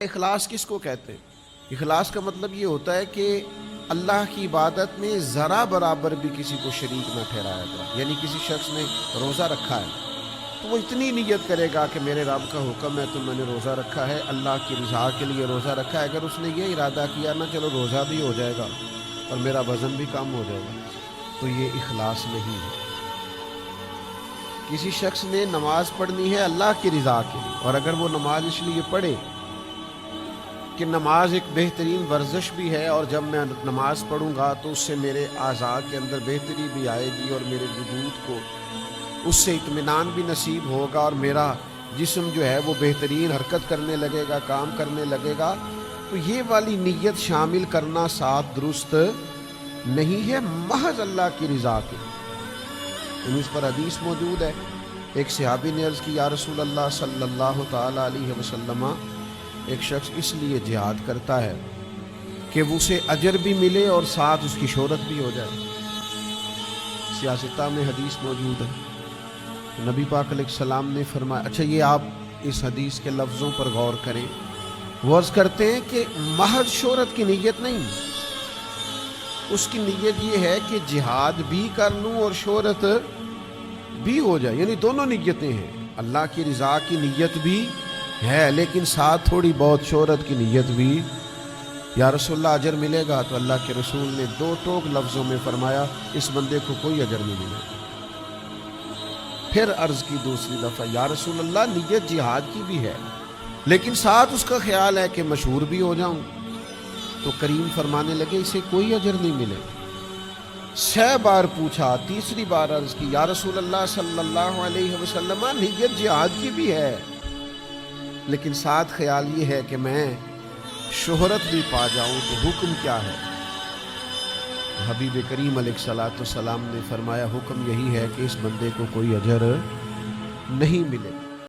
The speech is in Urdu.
اخلاص کس کو کہتے ہیں؟ اخلاص کا مطلب یہ ہوتا ہے کہ اللہ کی عبادت میں ذرا برابر بھی کسی کو شریک نہ ٹھہرایا جائے. یعنی کسی شخص نے روزہ رکھا ہے تو وہ اتنی نیت کرے گا کہ میرے رب کا حکم ہے تو میں نے روزہ رکھا ہے، اللہ کی رضا کے لیے روزہ رکھا ہے. اگر اس نے یہ ارادہ کیا نا چلو روزہ بھی ہو جائے گا اور میرا وزن بھی کم ہو جائے گا، تو یہ اخلاص نہیں ہے. کسی شخص نے نماز پڑھنی ہے اللہ کی رضا کے لیے، اور اگر وہ نماز اس لیے پڑھے کہ نماز ایک بہترین ورزش بھی ہے اور جب میں نماز پڑھوں گا تو اس سے میرے اعضاء کے اندر بہتری بھی آئے گی اور میرے وجود کو اس سے اطمینان بھی نصیب ہوگا اور میرا جسم جو ہے وہ بہترین حرکت کرنے لگے گا، کام کرنے لگے گا، تو یہ والی نیت شامل کرنا ساتھ درست نہیں ہے. محض اللہ کی رضا کے اس پر حدیث موجود ہے. ایک صحابی نے عرض کی یا رسول اللہ صلی اللہ تعالی علیہ وسلم، ایک شخص اس لیے جہاد کرتا ہے کہ وہ اسے اجر بھی ملے اور ساتھ اس کی شہرت بھی ہو جائے. سیاستہ میں حدیث موجود ہے. نبی پاک علیہ السلام نے فرمایا، اچھا یہ آپ اس حدیث کے لفظوں پر غور کریں. وہ عرض کرتے ہیں کہ محض شہرت کی نیت نہیں، اس کی نیت یہ ہے کہ جہاد بھی کر لوں اور شہرت بھی ہو جائے. یعنی دونوں نیتیں ہیں، اللہ کی رضا کی نیت بھی ہے لیکن ساتھ تھوڑی بہت شہرت کی نیت بھی. یا رسول اللہ اجر ملے گا؟ تو اللہ کے رسول نے دو ٹوک لفظوں میں فرمایا اس بندے کو کوئی اجر نہیں ملے گا. پھر عرض کی دوسری دفعہ یا رسول اللہ نیت جہاد کی بھی ہے لیکن ساتھ اس کا خیال ہے کہ مشہور بھی ہو جاؤں. تو کریم فرمانے لگے اسے کوئی اجر نہیں ملے. 6 بار پوچھا، تیسری بار عرض کی یا رسول اللہ صلی اللہ علیہ وسلم نیت جہاد کی بھی ہے لیکن ساتھ خیال یہ ہے کہ میں شہرت بھی پا جاؤں، تو حکم کیا ہے؟ حبیب کریم علیہ الصلوۃ والسلام نے فرمایا حکم یہی ہے کہ اس بندے کو کوئی اجر نہیں ملے.